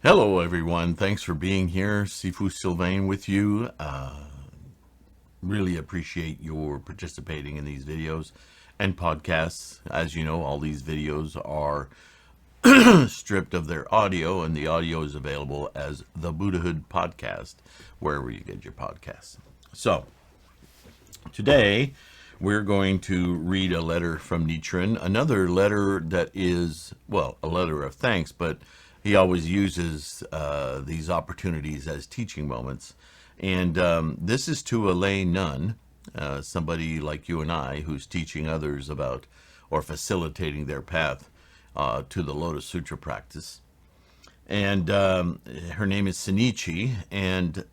Hello, everyone. Thanks for being here. Sifu Sylvain with you. Really appreciate your participating in these videos and podcasts. As you know, all these videos are stripped of their audio, and the audio is available as the Buddhahood podcast, wherever you get your podcasts. So, today we're going to read a letter from Nichiren, another letter that is, well, a letter of thanks, but he always uses these opportunities as teaching moments. And this is to a lay nun, somebody like you and I, who's teaching others about or facilitating their path to the Lotus Sutra practice. And her name is Senichi, and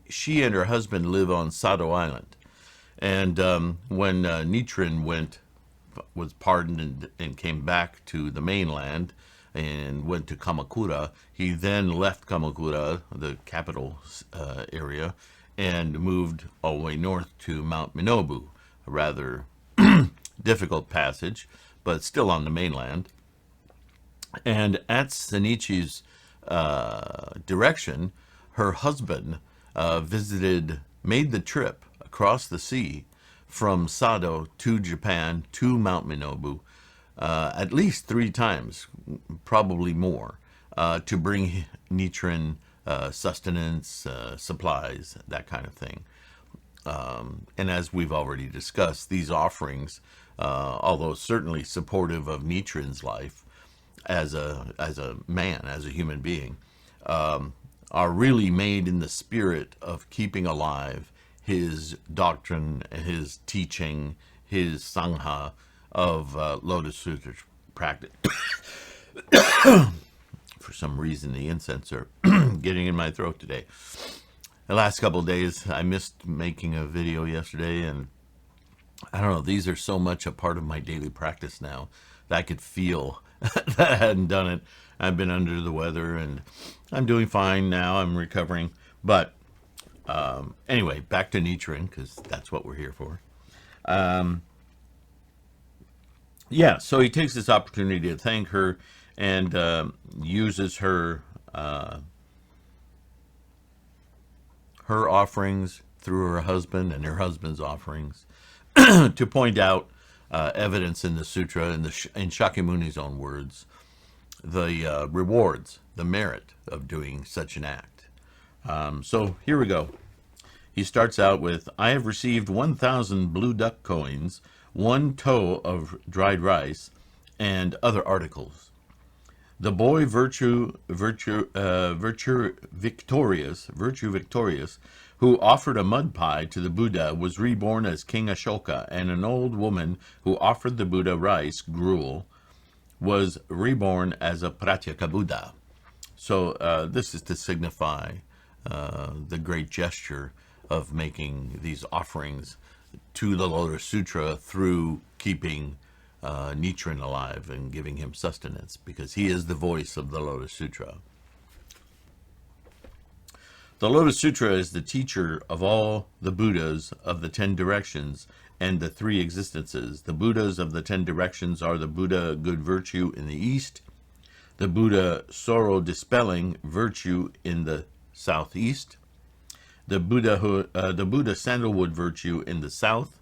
she and her husband live on Sado Island. And when Nichiren was pardoned and came back to the mainland and went to Kamakura, he then left Kamakura, the capital area, and moved all the way north to Mount Minobu, a rather difficult passage, but still on the mainland. And at Senichi's direction, her husband made the trip across the sea from Sado to Japan to Mount Minobu at least 3 times, probably more, to bring Nichiren sustenance, supplies, that kind of thing. And as we've already discussed, these offerings, although certainly supportive of Nichiren's life as a man, as a human being, are really made in the spirit of keeping alive his doctrine, his teaching, his sangha of Lotus Sutra practice. For some reason, the incense are getting in my throat today. The last couple of days, I missed making a video yesterday, and I don't know, these are so much a part of my daily practice now that I could feel that I hadn't done it. I've been under the weather, and I'm doing fine now. I'm recovering. But anyway, back to Nichiren, because that's what we're here for. So he takes this opportunity to thank her and uses her offerings through her husband and her husband's offerings to point out evidence in the sutra, in Shakyamuni's own words, the rewards, the merit of doing such an act. So here we go. He starts out with, I have received 1,000 blue duck coins, 1 toe of dried rice, and other articles. The boy virtue victorious, who offered a mud pie to the Buddha, was reborn as King Ashoka, and an old woman who offered the Buddha rice gruel was reborn as a Pratyeka Buddha. So this is to signify the great gesture of making these offerings to the Lotus Sutra through keeping Nichiren alive and giving him sustenance, because he is the voice of the Lotus Sutra. The Lotus Sutra is the teacher of all the Buddhas of the 10 directions and the 3 existences. The Buddhas of the 10 directions are the Buddha good virtue in the east, the Buddha sorrow dispelling virtue in the southeast, the Buddha sandalwood virtue in the south,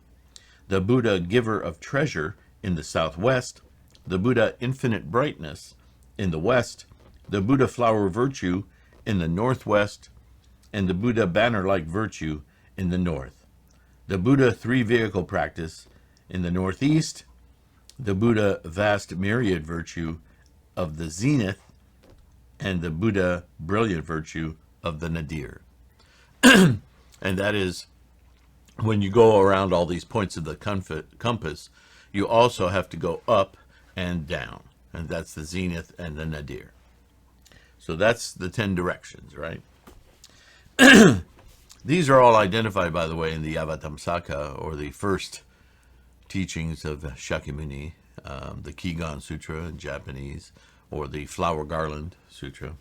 the Buddha giver of treasure in the southwest, the Buddha infinite brightness in the west, the Buddha flower virtue in the northwest, and the Buddha banner-like virtue in the north, the Buddha 3-vehicle practice in the northeast, the Buddha vast myriad virtue of the zenith, and the Buddha brilliant virtue of the nadir. And that is, when you go around all these points of the compass, you also have to go up and down, and that's the zenith and the nadir. So that's the 10 directions, right? These are all identified, by the way, in the Avatamsaka, or the first teachings of Shakyamuni, the Kigan Sutra in Japanese, or the Flower Garland Sutra.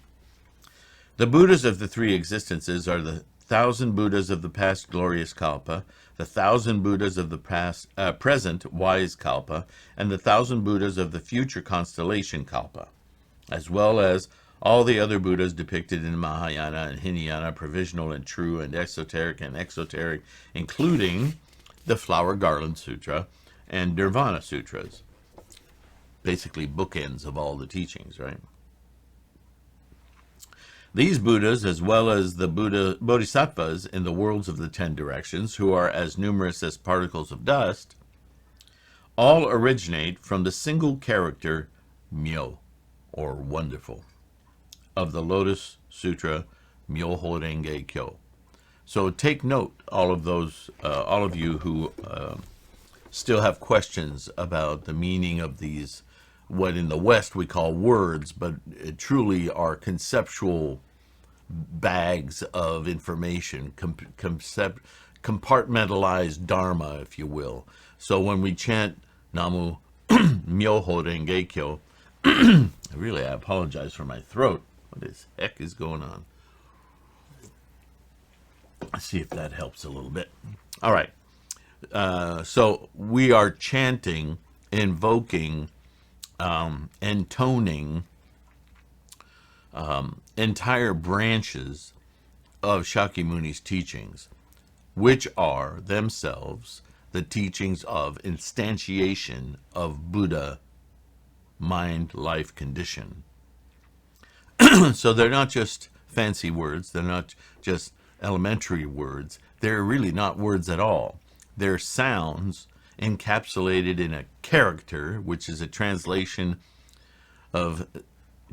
The Buddhas of the 3 existences are the 1,000 Buddhas of the past glorious Kalpa, the 1,000 Buddhas of the present wise Kalpa, and the 1,000 Buddhas of the future constellation Kalpa, as well as All the other Buddhas depicted in Mahayana and Hinayana, provisional and true and exoteric, including the Flower Garland Sutra and Nirvana Sutras. Basically bookends of all the teachings, right? These Buddhas, as well as the Bodhisattvas in the worlds of the 10 directions, who are as numerous as particles of dust, all originate from the single character Myo, or wonderful, of the Lotus Sutra, Myoho Renge Kyo. So take note, all of you who still have questions about the meaning of these, what in the West we call words, but it truly are conceptual bags of information, compartmentalized Dharma, if you will. So when we chant Namu Myoho Renge Kyo, I apologize for my throat. What the heck is going on? Let's see if that helps a little bit. All right. So we are chanting, invoking, intoning entire branches of Shakyamuni's teachings, which are themselves the teachings of instantiation of Buddha mind life condition. So they're not just fancy words, they're not just elementary words, they're really not words at all. They're sounds encapsulated in a character, which is a translation of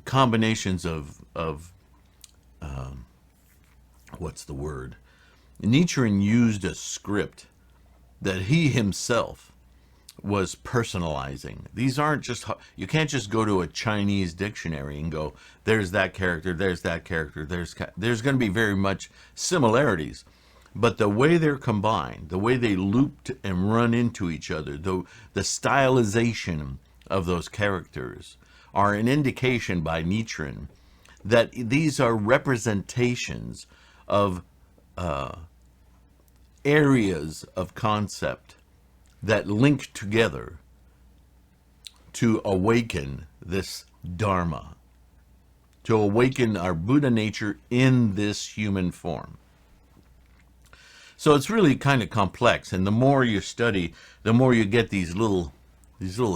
combinations of what's the word? Nichiren used a script that he himself was personalizing. These aren't just, you can't just go to a Chinese dictionary and go, there's that character, there's that character, there's going to be very much similarities. But the way they're combined, the way they looped and run into each other, the stylization of those characters are an indication by Nichiren that these are representations of areas of concept that link together to awaken this Dharma, to awaken our Buddha nature in this human form. So it's really kind of complex, and the more you study, the more you get these little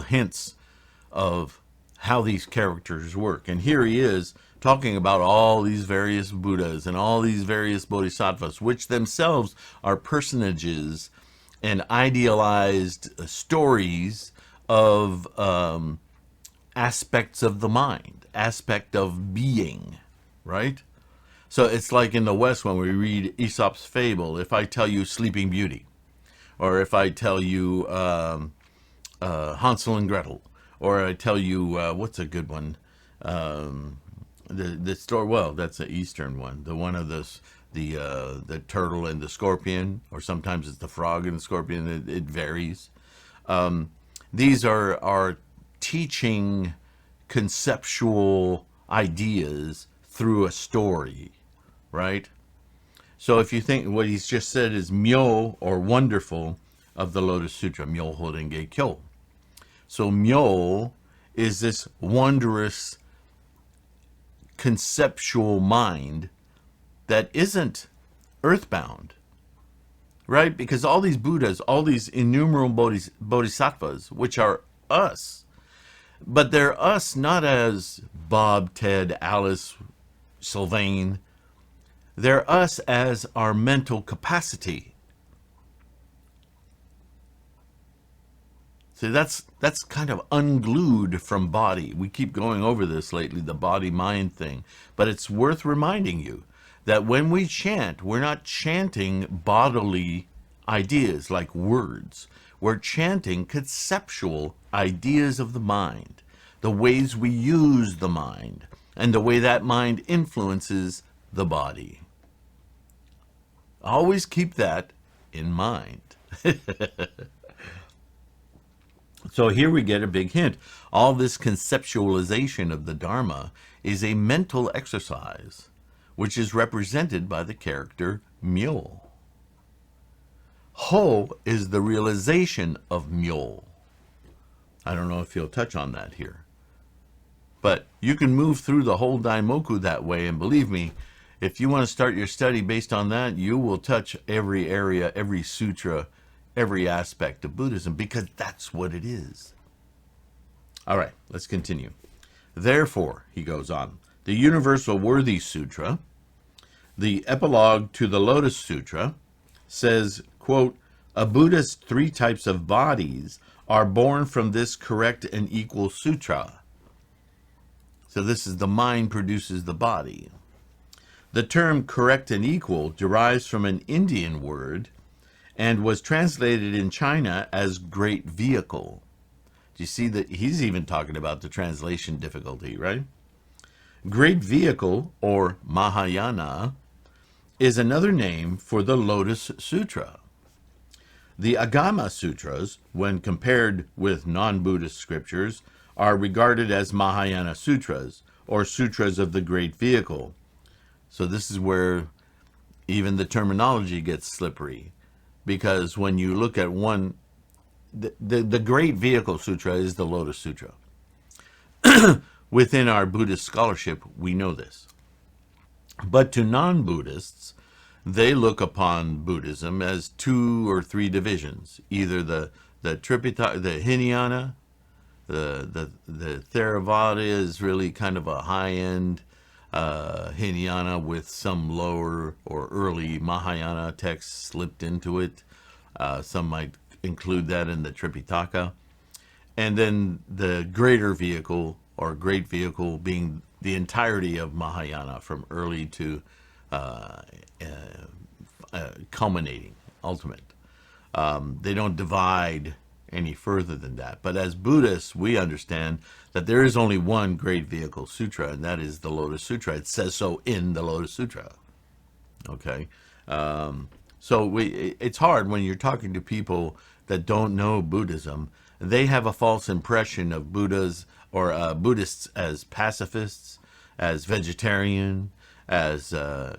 hints of how these characters work. And here he is talking about all these various Buddhas and all these various Bodhisattvas, which themselves are personages and idealized stories of aspects of the mind, aspect of being, right? So it's like in the West when we read Aesop's fable, if I tell you Sleeping Beauty, or if I tell you Hansel and Gretel, or I tell you, what's a good one? The story, well, that's the Eastern one. The one of the turtle and the scorpion, or sometimes it's the frog and the scorpion. It varies. These are teaching conceptual ideas through a story, right? So if you think what he's just said is Myo, or wonderful, of the Lotus Sutra, Myoho Renge Kyo. So Myo is this wondrous conceptual mind that isn't earthbound, right? Because all these Buddhas, all these innumerable bodhisattvas, which are us, but they're us not as Bob, Ted, Alice, Sylvain. They're us as our mental capacity. See, that's kind of unglued from body. We keep going over this lately, the body-mind thing. But it's worth reminding you that when we chant, we're not chanting bodily ideas like words. We're chanting conceptual ideas of the mind, the ways we use the mind, and the way that mind influences the body. Always keep that in mind. So here we get a big hint. All this conceptualization of the Dharma is a mental exercise, which is represented by the character Myo. Ho is the realization of Myo. I don't know if he'll touch on that here. But you can move through the whole Daimoku that way, and believe me, if you want to start your study based on that, you will touch every area, every sutra, every aspect of Buddhism, because that's what it is. All right, let's continue. Therefore, he goes on, the Universal Worthy Sutra, the epilogue to the Lotus Sutra, says, quote, a Buddha's 3 types of bodies are born from this correct and equal sutra. So this is the mind produces the body. The term correct and equal derives from an Indian word and was translated in China as great vehicle. Do you see that he's even talking about the translation difficulty, right? Great vehicle, or Mahayana, is another name for the Lotus Sutra. The Agama Sutras, when compared with non-Buddhist scriptures, are regarded as Mahayana Sutras, or Sutras of the Great Vehicle. So this is where even the terminology gets slippery, because when you look at one, the Great Vehicle Sutra is the Lotus Sutra. Within our Buddhist scholarship, we know this. But to non-Buddhists, they look upon Buddhism as 2 or 3 divisions, either the Tripitaka, the Hinayana, the Theravada is really kind of a high-end Hinayana with some lower or early Mahayana texts slipped into it. Some might include that in the Tripitaka. And then the greater vehicle, or great vehicle, being the entirety of Mahayana from early to culminating, ultimate. They don't divide any further than that. But as Buddhists, we understand that there is only one great vehicle sutra, and that is the Lotus Sutra. It says so in the Lotus Sutra. Okay? So it's hard when you're talking to people that don't know Buddhism. They have a false impression of Buddhas or Buddhists as pacifists, as vegetarian, as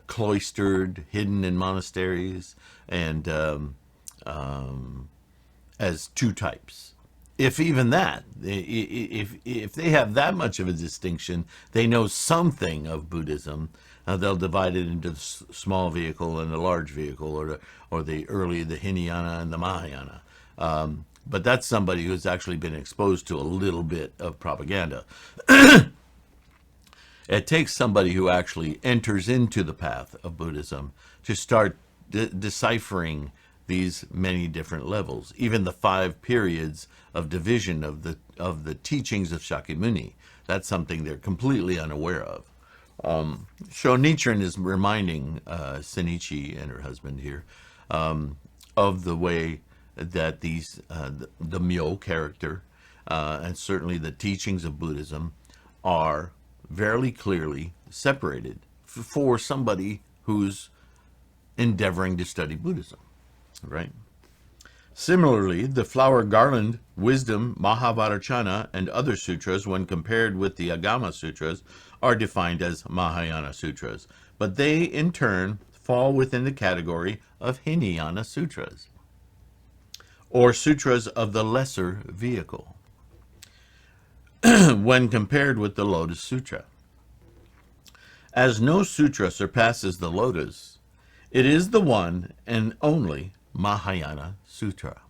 cloistered, hidden in monasteries, and as 2 types. If even that, if they have that much of a distinction, they know something of Buddhism. They'll divide it into the small vehicle and the large vehicle, or the Hinayana and the Mahayana. But that's somebody who's actually been exposed to a little bit of propaganda. It takes somebody who actually enters into the path of Buddhism to start deciphering these many different levels, even the 5 periods of division of the teachings of Shakyamuni. That's something they're completely unaware of. So Nichiren is reminding Shinichi and her husband here of the way that these the Myo character and certainly the teachings of Buddhism are very clearly separated for somebody who's endeavoring to study Buddhism, right? Similarly, the Flower Garland, Wisdom, Mahavajracana, and other sutras, when compared with the Agama Sutras, are defined as Mahayana Sutras, but they, in turn, fall within the category of Hinayana Sutras, or Sutras of the Lesser Vehicle, when compared with the Lotus Sutra. As no sutra surpasses the Lotus, it is the one and only Mahayana Sutra.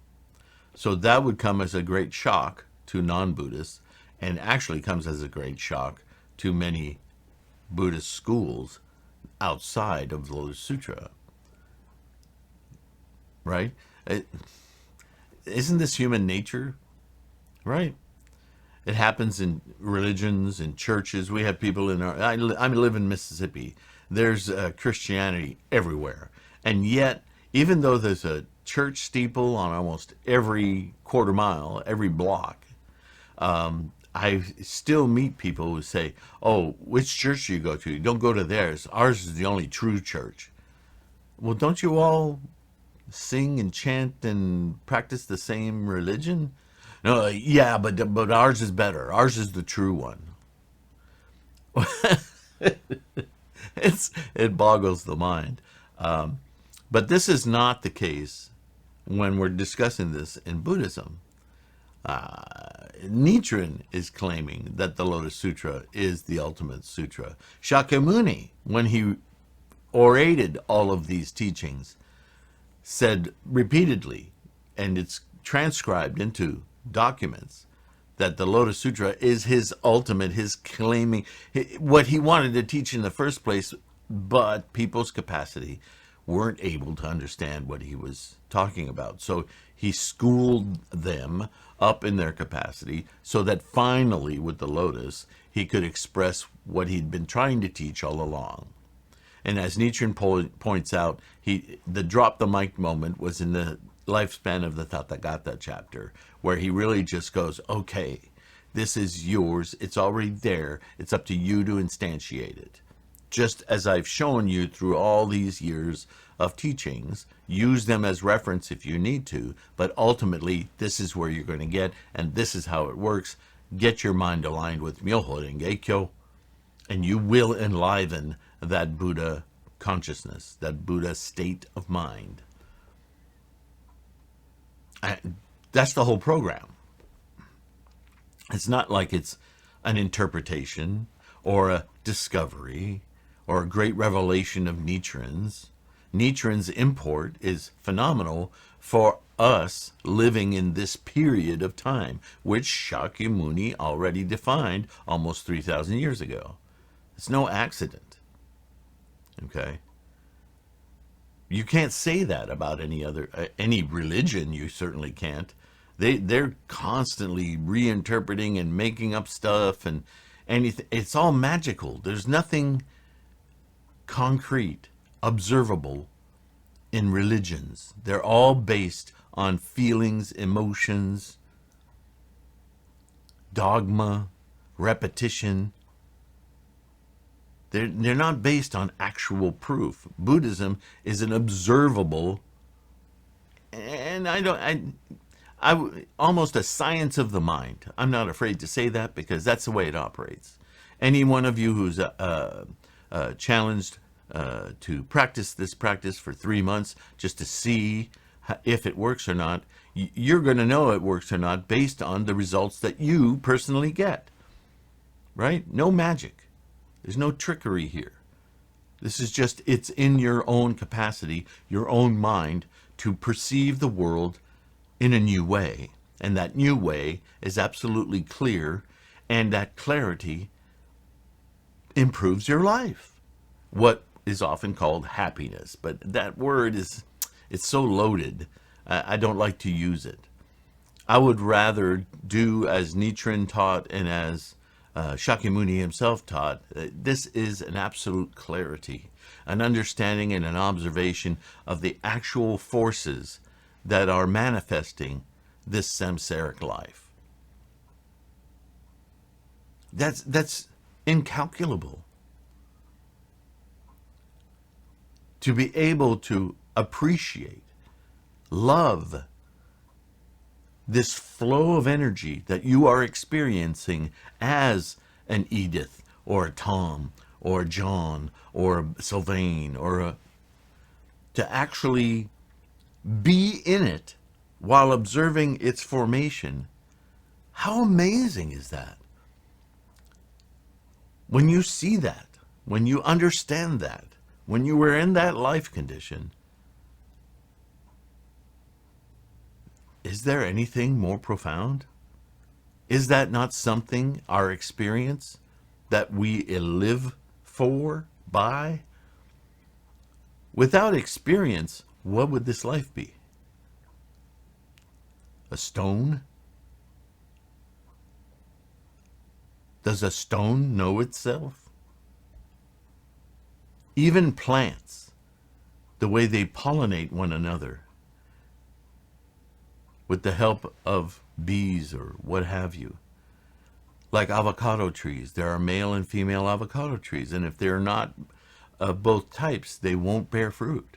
So that would come as a great shock to non-Buddhists, and actually comes as a great shock to many Buddhist schools outside of the Lotus Sutra. Right? Isn't this human nature? Right? It happens in religions, in churches. We have people in I live in Mississippi. There's Christianity everywhere. And yet, even though there's a church steeple on almost every quarter mile, every block, I still meet people who say, oh, which church do you go to? Don't go to theirs. Ours is the only true church. Well, don't you all sing and chant and practice the same religion? No, yeah, but ours is better. Ours is the true one. It boggles the mind. But this is not the case when we're discussing this in Buddhism. Nichiren is claiming that the Lotus Sutra is the ultimate sutra. Shakyamuni, when he orated all of these teachings, said repeatedly, and it's transcribed into documents, that the Lotus Sutra is his ultimate, his claiming, what he wanted to teach in the first place, but people's capacity weren't able to understand what he was talking about. So he schooled them up in their capacity so that finally, with the Lotus, he could express what he'd been trying to teach all along. And as Nichiren points out, the drop the mic moment was in the lifespan of the Tathagata chapter, where he really just goes, okay, this is yours, it's already there, it's up to you to instantiate it. Just as I've shown you through all these years of teachings, use them as reference if you need to, but ultimately, this is where you're going to get, and this is how it works. Get your mind aligned with Myoho Renge-kyo, and you will enliven that Buddha consciousness, that Buddha state of mind. That's the whole program. It's not like it's an interpretation or a discovery or a great revelation of Nichiren's. Nichiren's import is phenomenal for us living in this period of time, which Shakyamuni already defined almost 3,000 years ago. It's no accident. Okay? You can't say that about any religion. You certainly can't. They're constantly reinterpreting and making up stuff, and anything. It's all magical. There's nothing concrete, observable in religions. They're all based on feelings, emotions, dogma, repetition. They're not based on actual proof. Buddhism is an observable, and almost a science of the mind. I'm not afraid to say that because that's the way it operates. Any one of you who's challenged to practice this practice for 3 months just to see if it works or not, you're going to know it works or not based on the results that you personally get. Right? No magic. There's no trickery here. This is just, it's in your own capacity, your own mind, to perceive the world in a new way. And that new way is absolutely clear, and that clarity improves your life. What is often called happiness. But that word it's so loaded, I don't like to use it. I would rather do as Nichiren taught and as Shakyamuni himself taught. This is an absolute clarity, an understanding and an observation of the actual forces that are manifesting this samsaric life. That's incalculable. To be able to appreciate, love this flow of energy that you are experiencing as an Edith or a Tom or a John or a Sylvain to actually be in it while observing its formation. How amazing is that? When you see that, when you understand that, when you were in that life condition, is there anything more profound? Is that not something, our experience, that we live for, by? Without experience, what would this life be? A stone? Does a stone know itself? Even plants, the way they pollinate one another, with the help of bees or what have you. Like avocado trees, there are male and female avocado trees, and if they're not both types, they won't bear fruit.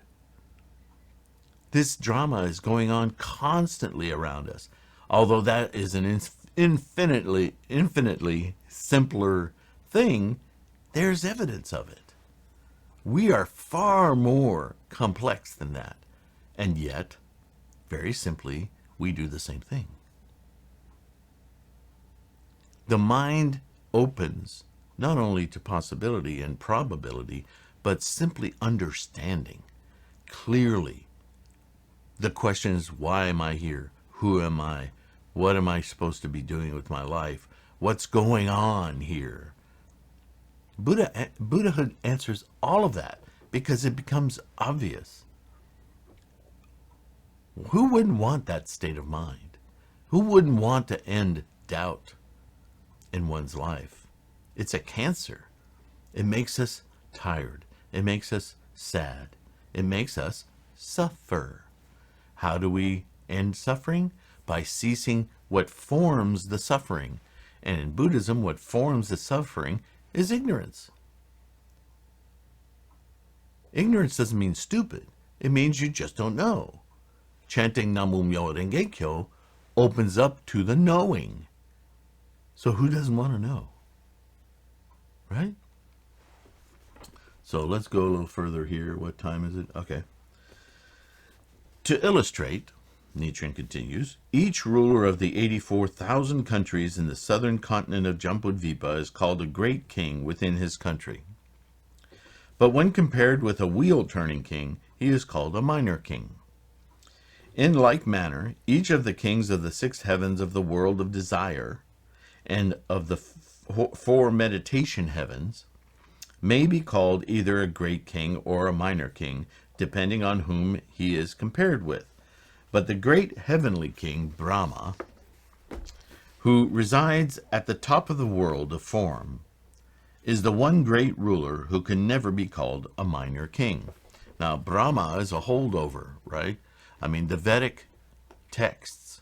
This drama is going on constantly around us, although that is an infinitely simpler thing. There's evidence of it. We are far more complex than that, and yet, very simply, we do the same thing. The mind opens not only to possibility and probability, but simply understanding clearly. The question is, why am I here? Who am I? What am I supposed to be doing with my life? What's going on here? Buddhahood answers all of that because it becomes obvious. Who wouldn't want that state of mind? Who wouldn't want to end doubt in one's life? It's a cancer. It makes us tired. It makes us sad. It makes us suffer. How do we end suffering? By ceasing what forms the suffering. And in Buddhism, what forms the suffering is ignorance. Ignorance doesn't mean stupid. It means you just don't know. Chanting Namu Myo Renge Kyo opens up to the knowing. So who doesn't want to know? Right? So let's go a little further here. What time is it? Okay. To illustrate, Nichiren continues, each ruler of the 84,000 countries in the southern continent of Jambudvipa is called a great king within his country. But when compared with a wheel-turning king, he is called a minor king. In like manner, each of the kings of the 6 heavens of the world of desire and of the 4 meditation heavens may be called either a great king or a minor king, depending on whom he is compared with. But the great heavenly king, Brahma, who resides at the top of the world of form, is the one great ruler who can never be called a minor king. Now, Brahma is a holdover, right? I mean, the Vedic texts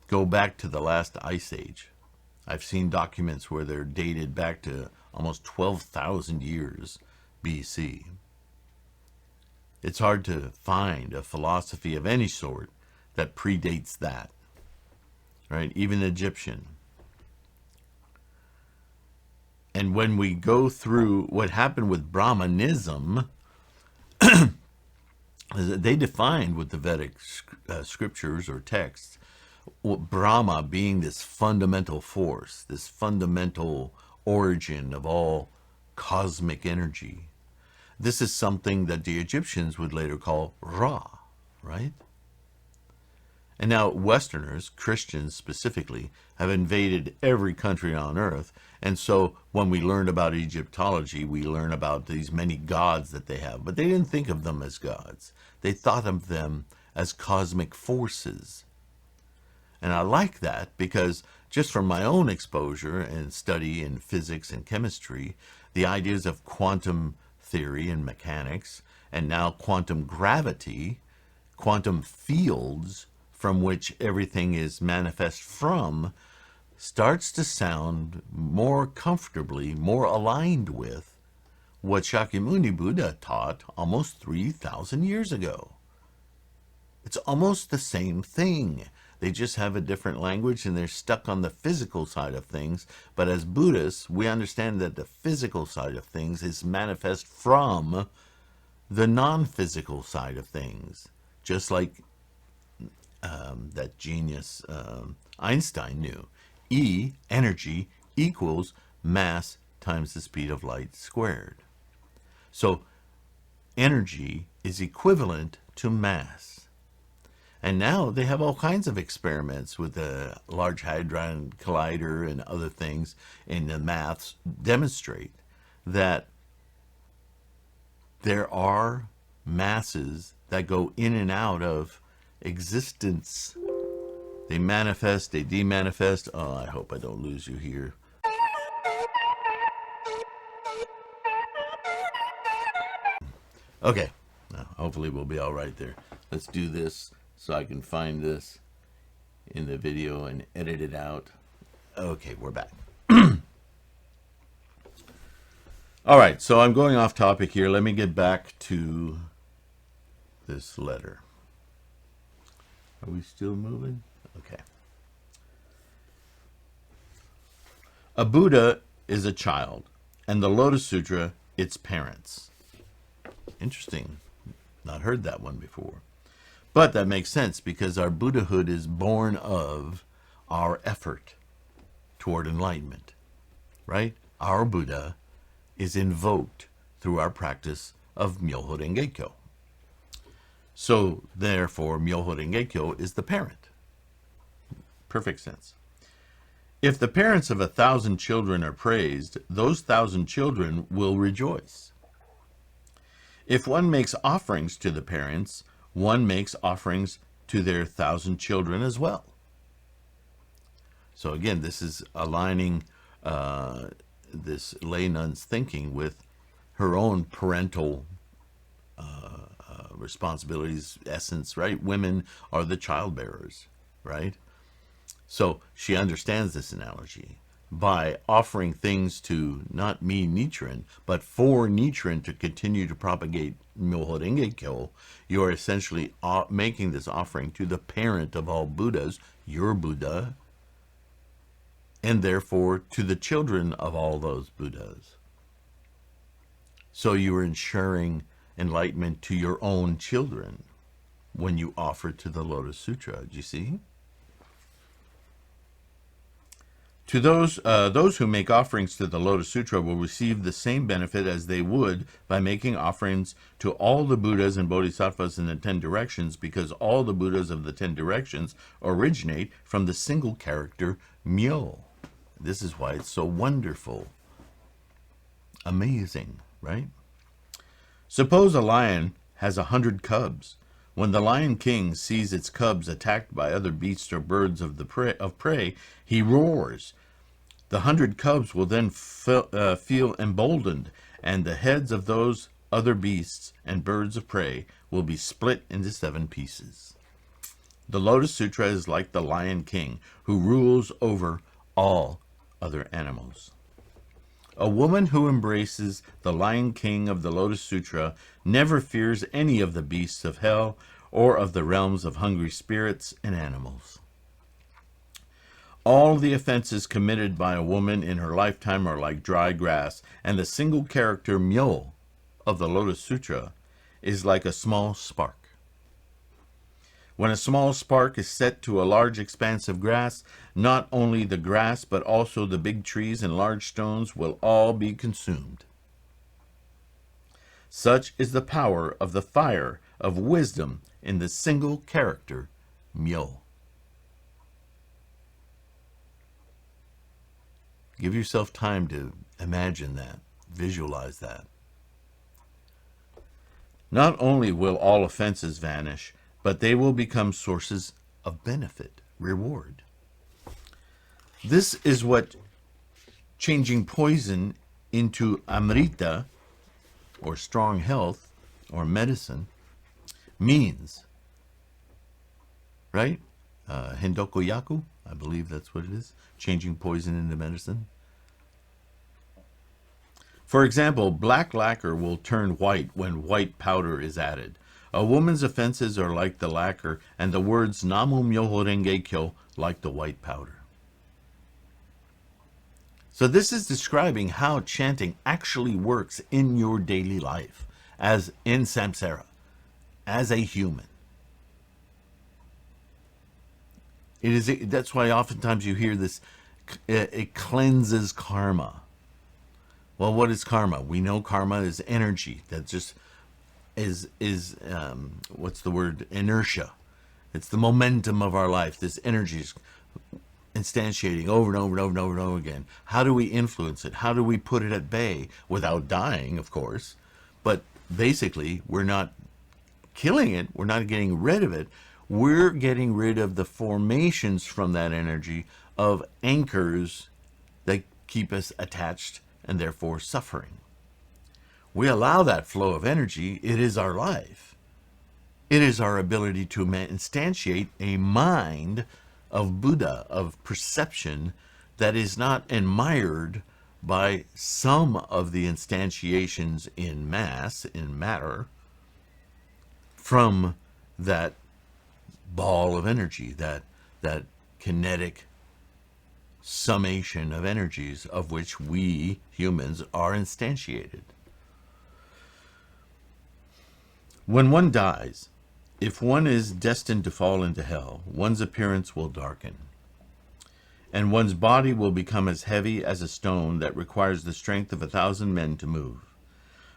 go back to the last ice age. I've seen documents where they're dated back to almost 12,000 years BC. It's hard to find a philosophy of any sort that predates that, right? Even Egyptian. And when we go through what happened with Brahmanism, they defined with the Vedic scriptures or texts, Brahma being this fundamental force, this fundamental origin of all cosmic energy. This is something that the Egyptians would later call Ra, right? And now Westerners, Christians specifically, have invaded every country on earth. And so when we learn about Egyptology, we learn about these many gods that they have. But they didn't think of them as gods. They thought of them as cosmic forces. And I like that because just from my own exposure and study in physics and chemistry, the ideas of quantum theory and mechanics, and now quantum gravity, quantum fields from which everything is manifest from, starts to sound more comfortably, more aligned with what Shakyamuni Buddha taught almost 3,000 years ago. It's almost the same thing. They just have a different language and they're stuck on the physical side of things. But as Buddhists, we understand that the physical side of things is manifest from the non-physical side of things. Just like that genius Einstein knew. E, energy, equals mass times the speed of light squared. So energy is equivalent to mass. And now they have all kinds of experiments with the Large Hadron Collider and other things in the maths demonstrate that there are masses that go in and out of existence. They manifest, they demanifest. Oh, I hope I don't lose you here. Okay, now, hopefully we'll be all right there. Let's do this so I can find this in the video and edit it out. Okay, we're back. All right, so I'm going off topic here. Let me get back to this letter. Are we still moving? Okay. A Buddha is a child, and the Lotus Sutra, its parents. Interesting. Not heard that one before. But that makes sense because our Buddhahood is born of our effort. toward enlightenment, right? Our Buddha is invoked through our practice of Myoho Renge Kyo. So, therefore, Myoho Renge Kyo is the parent. Perfect sense. If the parents of 1,000 children are praised, those 1,000 children will rejoice. If one makes offerings to the parents, one makes offerings to their 1,000 children as well. So again, this is aligning this lay nun's thinking with her own parental responsibilities, essence, right? Women are the childbearers, right? So she understands this analogy. By offering things to not me, Nichiren, but for Nichiren to continue to propagate Myoho Renge Kyo, you are essentially making this offering to the parent of all Buddhas, your Buddha, and therefore to the children of all those Buddhas. So you are ensuring enlightenment to your own children when you offer to the Lotus Sutra. Do you see? To those who make offerings to the Lotus Sutra will receive the same benefit as they would by making offerings to all the Buddhas and Bodhisattvas in the 10 directions, because all the Buddhas of the 10 directions originate from the single character Myo. This is why it's so wonderful. Amazing, right? Suppose a lion has 100 cubs. When the Lion King sees its cubs attacked by other beasts or birds of prey, he roars. The 100 cubs will then feel emboldened, and the heads of those other beasts and birds of prey will be split into 7 pieces. The Lotus Sutra is like the Lion King, who rules over all other animals. A woman who embraces the Lion King of the Lotus Sutra never fears any of the beasts of hell or of the realms of hungry spirits and animals. All the offenses committed by a woman in her lifetime are like dry grass, and the single character Myo of the Lotus Sutra is like a small spark. When a small spark is set to a large expanse of grass, not only the grass but also the big trees and large stones will all be consumed. Such is the power of the fire of wisdom in the single character Myo. Give yourself time to imagine that, visualize that. Not only will all offenses vanish, but they will become sources of benefit, reward. This is what changing poison into amrita, or strong health, or medicine, means. Right? Hendoku Yaku, I believe that's what it is. Changing poison into medicine. For example, black lacquer will turn white when white powder is added. A woman's offenses are like the lacquer, and the words Namu Myoho Renge Kyo like the white powder. So this is describing how chanting actually works in your daily life, as in samsara, as a human. That's why oftentimes you hear this, it cleanses karma. Well, what is karma? We know karma is energy. That just is what's the word? Inertia. It's the momentum of our life. This energy is instantiating over and over and over and over and over again. How do we influence it? How do we put it at bay without dying, of course? But basically, we're not killing it. We're not getting rid of it. We're getting rid of the formations from that energy of anchors that keep us attached and therefore suffering. We allow that flow of energy. It is our life. It is our ability to instantiate a mind of Buddha, of perception, that is not admired by some of the instantiations in mass, in matter, from that ball of energy, that kinetic summation of energies of which we humans are instantiated. When one dies, if one is destined to fall into hell, one's appearance will darken. and one's body will become as heavy as a stone that requires the strength of 1,000 men to move.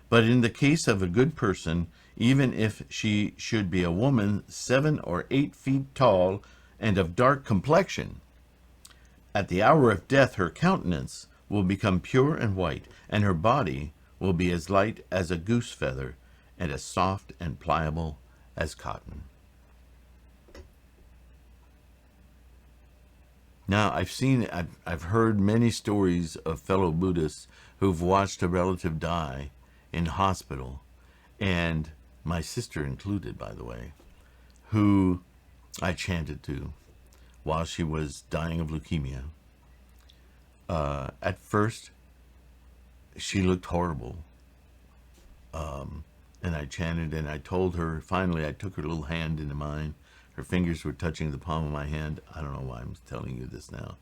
But in the case of a good person, even if she should be a woman 7 or 8 feet tall and of dark complexion, at the hour of death her countenance will become pure and white, and her body will be as light as a goose feather and as soft and pliable as cotton. Now, I've heard many stories of fellow Buddhists who've watched a relative die in hospital, and my sister included, by the way, who I chanted to while she was dying of leukemia. At first, she looked horrible, and I chanted, and I told her, finally I took her little hand into mine. Her fingers were touching the palm of my hand. I don't know why I'm telling you this now.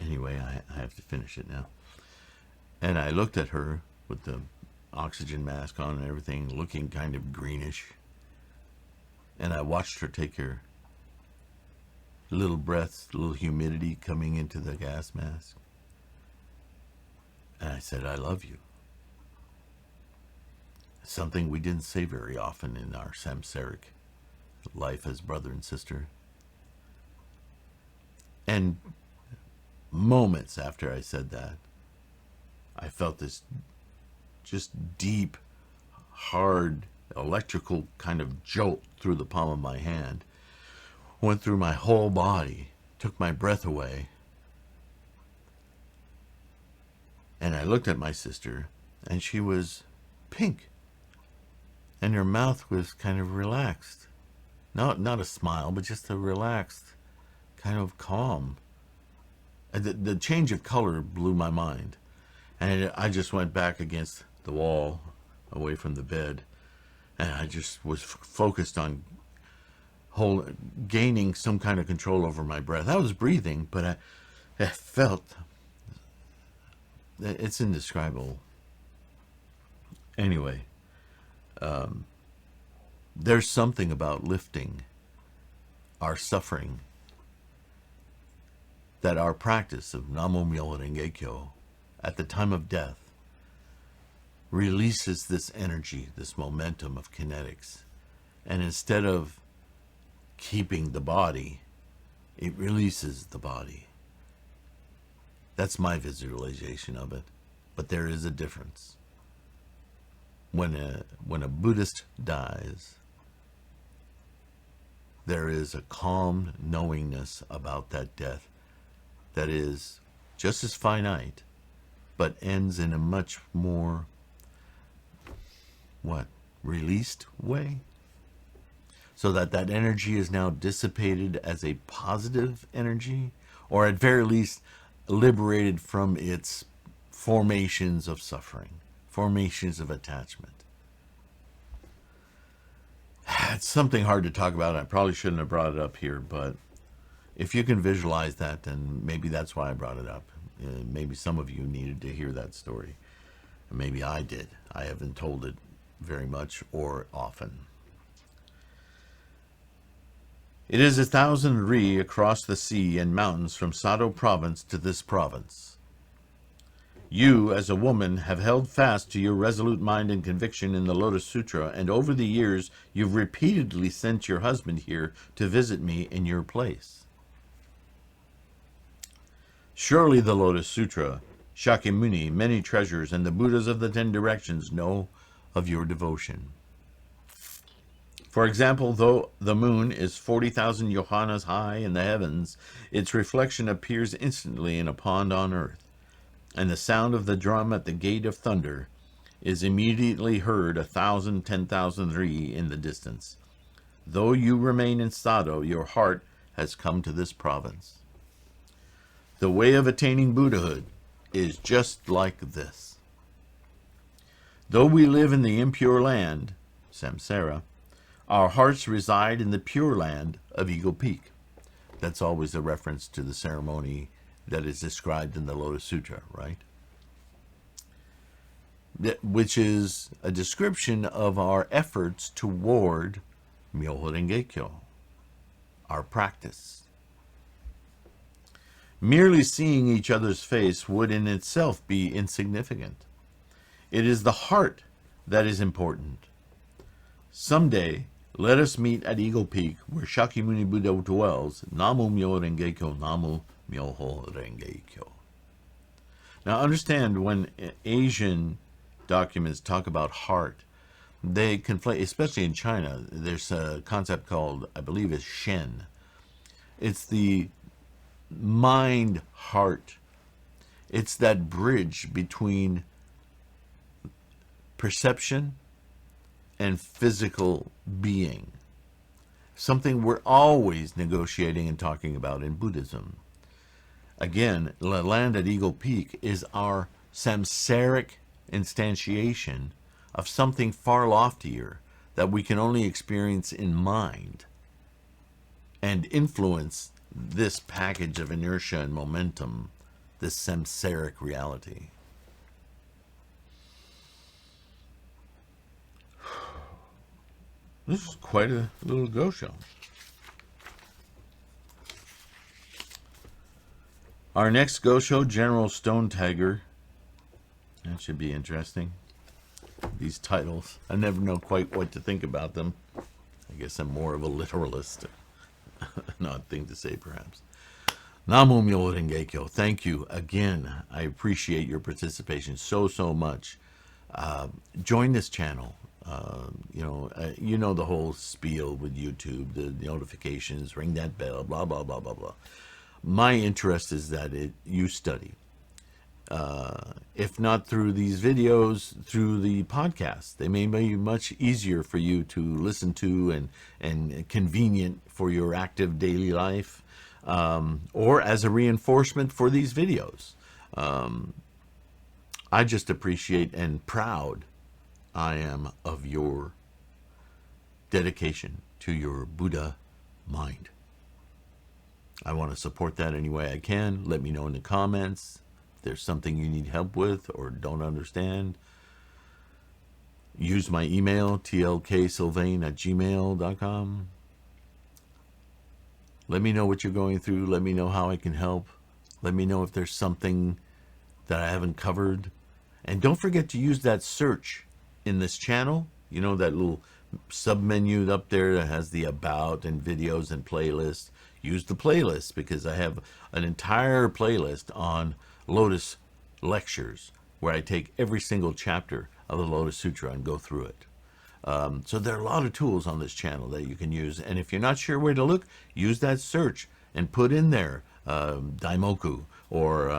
Anyway, I have to finish it now. And I looked at her with the oxygen mask on and everything, looking kind of greenish. And I watched her take her little breaths, little humidity coming into the gas mask. And I said, I love you. Something we didn't say very often in our samsaric life as brother and sister. And moments after I said that, I felt this just deep, hard, electrical kind of jolt through the palm of my hand. Went through my whole body, took my breath away. And I looked at my sister, and she was pink. And her mouth was kind of relaxed. Not a smile, but just a relaxed, kind of calm. The change of color blew my mind. And I just went back against the wall, away from the bed. And I just was focused on gaining some kind of control over my breath. I was breathing, but I felt, it's indescribable. Anyway. There's something about lifting our suffering that our practice of Namo Myoho Renge Kyo at the time of death releases this energy, this momentum of kinetics. And instead of keeping the body, it releases the body. That's my visualization of it. But there is a difference. When a Buddhist dies, there is a calm knowingness about that death that is just as finite, but ends in a much more, released way? So that energy is now dissipated as a positive energy, or at very least liberated from its formations of suffering. Formations of attachment. It's something hard to talk about. I probably shouldn't have brought it up here, but if you can visualize that, then maybe that's why I brought it up. Maybe some of you needed to hear that story. Maybe I did. I haven't told it very much or often. It is 1,000 ri across the sea and mountains from Sado province to this province. You, as a woman, have held fast to your resolute mind and conviction in the Lotus Sutra, and over the years you've repeatedly sent your husband here to visit me in your place. Surely the Lotus Sutra, Shakyamuni, many treasures, and the Buddhas of the 10 directions know of your devotion. For example, though the moon is 40,000 yohanas high in the heavens, its reflection appears instantly in a pond on earth. And the sound of the drum at the gate of thunder is immediately heard 1,000, 10,000 ri in the distance. Though you remain in Sado, your heart has come to this province. The way of attaining Buddhahood is just like this. Though we live in the impure land, samsara, our hearts reside in the pure land of Eagle Peak. That's always a reference to the ceremony that is described in the Lotus Sutra, right? Which is a description of our efforts toward Myoho Renge Kyo. our practice. Merely seeing each other's face would in itself be insignificant. It is the heart that is important. Someday, let us meet at Eagle Peak, where Shakyamuni Buddha dwells. Namu Myo Renge Kyo, Namu Myoho Renge Kyo. Now understand, when Asian documents talk about heart, they conflate, especially in China, there's a concept called, I believe it's Shen. It's the mind-heart. It's that bridge between perception and physical being. Something we're always negotiating and talking about in Buddhism. Again, the land at Eagle Peak is our samsaric instantiation of something far loftier that we can only experience in mind and influence this package of inertia and momentum, this samsaric reality. This is quite a little go-show. Our next go-show, General Stone Tiger. That should be interesting. These titles, I never know quite what to think about them. I guess I'm more of a literalist. An odd thing to say, perhaps. Namu Myo Renge Kyo. Thank you again. I appreciate your participation so much. Join this channel. You know the whole spiel with YouTube, the notifications, ring that bell, blah, blah, blah, blah, blah. My interest is that you study. If not through these videos, through the podcast. They may be much easier for you to listen to and convenient for your active daily life, or as a reinforcement for these videos. I just appreciate and proud I am of your dedication to your Buddha mind. I want to support that any way I can. Let me know in the comments if there's something you need help with or don't understand. Use my email, tlksylvain@gmail.com. Let me know what you're going through. Let me know how I can help. Let me know if there's something that I haven't covered. And don't forget to use that search in this channel. You know, that little sub-menu up there that has the about and videos and playlists. Use the playlist, because I have an entire playlist on Lotus lectures where I take every single chapter of the Lotus Sutra and go through it. So there are a lot of tools on this channel that you can use. And if you're not sure where to look, use that search and put in there Daimoku or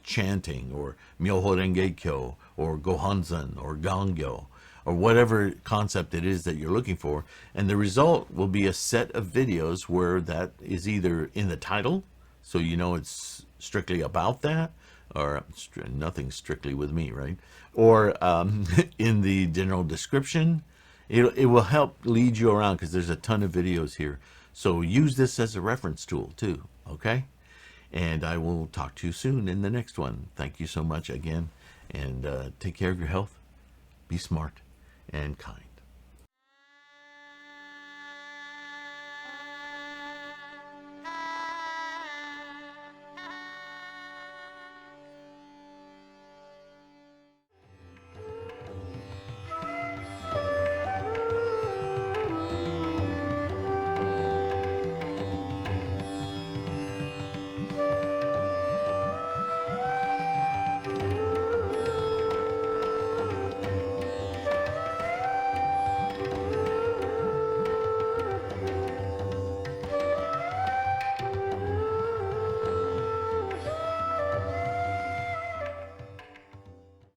chanting or Myoho Renge Kyo or Gohanzan or Gangyo or whatever concept it is that you're looking for. And the result will be a set of videos where that is either in the title, so you know it's strictly about that, or nothing strictly with me, right? Or in the general description. It will help lead you around, because there's a ton of videos here. So use this as a reference tool too, okay? And I will talk to you soon in the next one. Thank you so much again, and take care of your health. Be smart and kind.